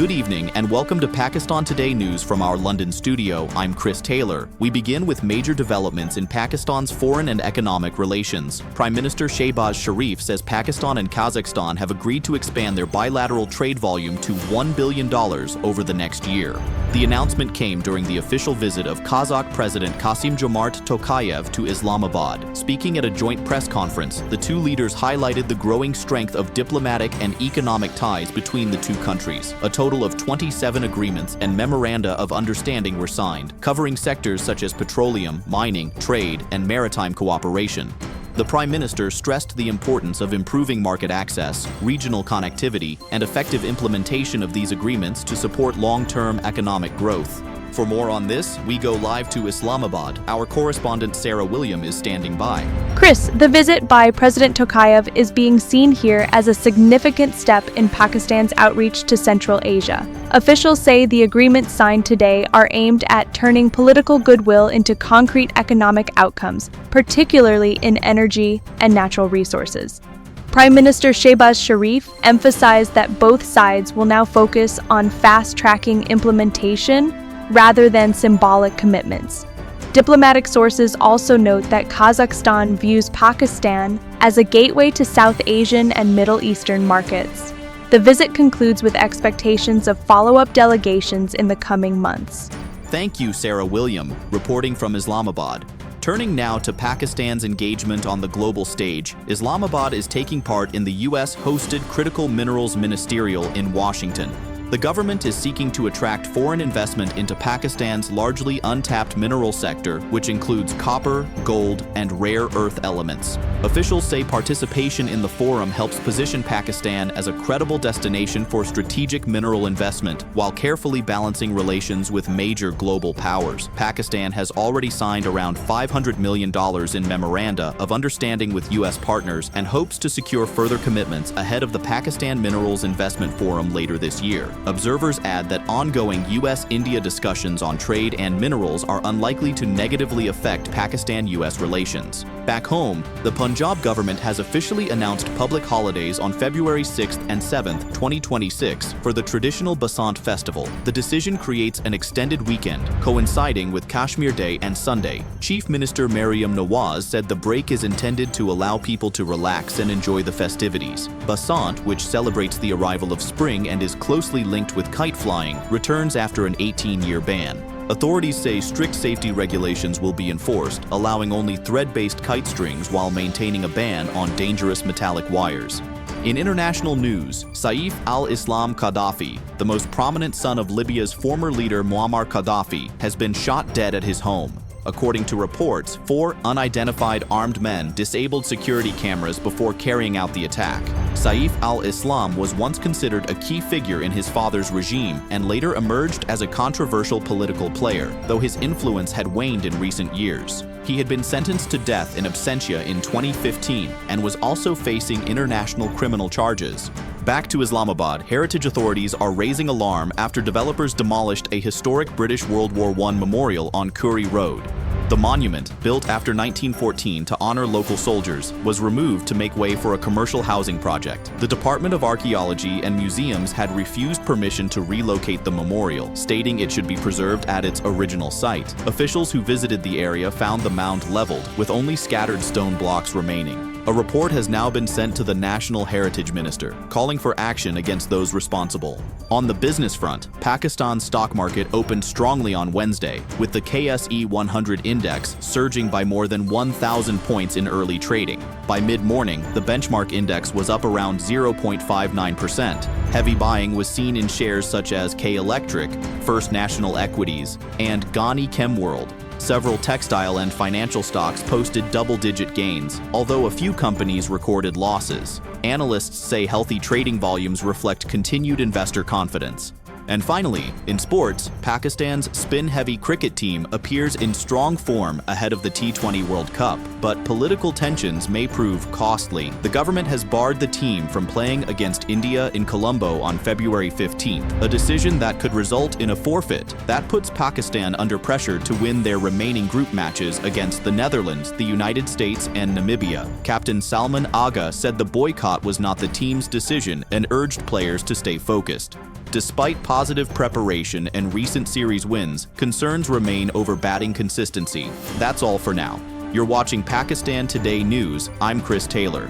Good evening and welcome to Pakistan Today News from our London studio. I'm Chris Taylor. We begin with major developments in Pakistan's foreign and economic relations. Prime Minister Shehbaz Sharif says Pakistan and Kazakhstan have agreed to expand their bilateral trade volume to $1 billion over the next year. The announcement came during the official visit of Kazakh President Kassym-Jomart Tokayev to Islamabad. Speaking at a joint press conference, the two leaders highlighted the growing strength of diplomatic and economic ties between the two countries. A total of 27 agreements and memoranda of understanding were signed, covering sectors such as petroleum, mining, trade, and maritime cooperation. The Prime Minister stressed the importance of improving market access, regional connectivity, and effective implementation of these agreements to support long-term economic growth. For more on this, we go live to Islamabad. Our correspondent Sarah William is standing by. Chris, the visit by President Tokayev is being seen here as a significant step in Pakistan's outreach to Central Asia. Officials say the agreements signed today are aimed at turning political goodwill into concrete economic outcomes, particularly in energy and natural resources. Prime Minister Shehbaz Sharif emphasized that both sides will now focus on fast-tracking implementation rather than symbolic commitments. Diplomatic sources also note that Kazakhstan views Pakistan as a gateway to South Asian and Middle Eastern markets. The visit concludes with expectations of follow-up delegations in the coming months. Thank you, Sarah William, reporting from Islamabad. Turning now to Pakistan's engagement on the global stage, Islamabad is taking part in the U.S.-hosted Critical Minerals Ministerial in Washington. The government is seeking to attract foreign investment into Pakistan's largely untapped mineral sector, which includes copper, gold, and rare earth elements. Officials say participation in the forum helps position Pakistan as a credible destination for strategic mineral investment, while carefully balancing relations with major global powers. Pakistan has already signed around $500 million in memoranda of understanding with U.S. partners and hopes to secure further commitments ahead of the Pakistan Minerals Investment Forum later this year. Observers add that ongoing U.S.-India discussions on trade and minerals are unlikely to negatively affect Pakistan-U.S. relations. Back home, the Punjab government has officially announced public holidays on February 6th and 7th, 2026 for the traditional Basant festival. The decision creates an extended weekend, coinciding with Kashmir Day and Sunday. Chief Minister Maryam Nawaz said the break is intended to allow people to relax and enjoy the festivities. Basant, which celebrates the arrival of spring and is closely linked with kite flying, returns after an 18-year ban. Authorities say strict safety regulations will be enforced, allowing only thread-based kite strings while maintaining a ban on dangerous metallic wires. In international news, Saif al-Islam Gaddafi, the most prominent son of Libya's former leader Muammar Gaddafi, has been shot dead at his home. According to reports, 4 unidentified armed men disabled security cameras before carrying out the attack. Saif al-Islam was once considered a key figure in his father's regime and later emerged as a controversial political player, though his influence had waned in recent years. He had been sentenced to death in absentia in 2015 and was also facing international criminal charges. Back to Islamabad, heritage authorities are raising alarm after developers demolished a historic British World War I memorial on Curry Road. The monument, built after 1914 to honor local soldiers, was removed to make way for a commercial housing project. The Department of Archaeology and Museums had refused permission to relocate the memorial, stating it should be preserved at its original site. Officials who visited the area found the mound leveled, with only scattered stone blocks remaining. A report has now been sent to the National Heritage Minister, calling for action against those responsible. On the business front, Pakistan's stock market opened strongly on Wednesday, with the KSE 100 index surging by more than 1,000 points in early trading. By mid-morning, the benchmark index was up around 0.59%. Heavy buying was seen in shares such as K Electric, First National Equities, and Ghani Chemworld. Several textile and financial stocks posted double-digit gains, although a few companies recorded losses. Analysts say healthy trading volumes reflect continued investor confidence. And finally, in sports, Pakistan's spin-heavy cricket team appears in strong form ahead of the T20 World Cup, but political tensions may prove costly. The government has barred the team from playing against India in Colombo on February 15th, a decision that could result in a forfeit. That puts Pakistan under pressure to win their remaining group matches against the Netherlands, the United States, and Namibia. Captain Salman Agha said the boycott was not the team's decision and urged players to stay focused. Despite positive preparation and recent series wins, concerns remain over batting consistency. That's all for now. You're watching Pakistan Today News. I'm Chris Taylor.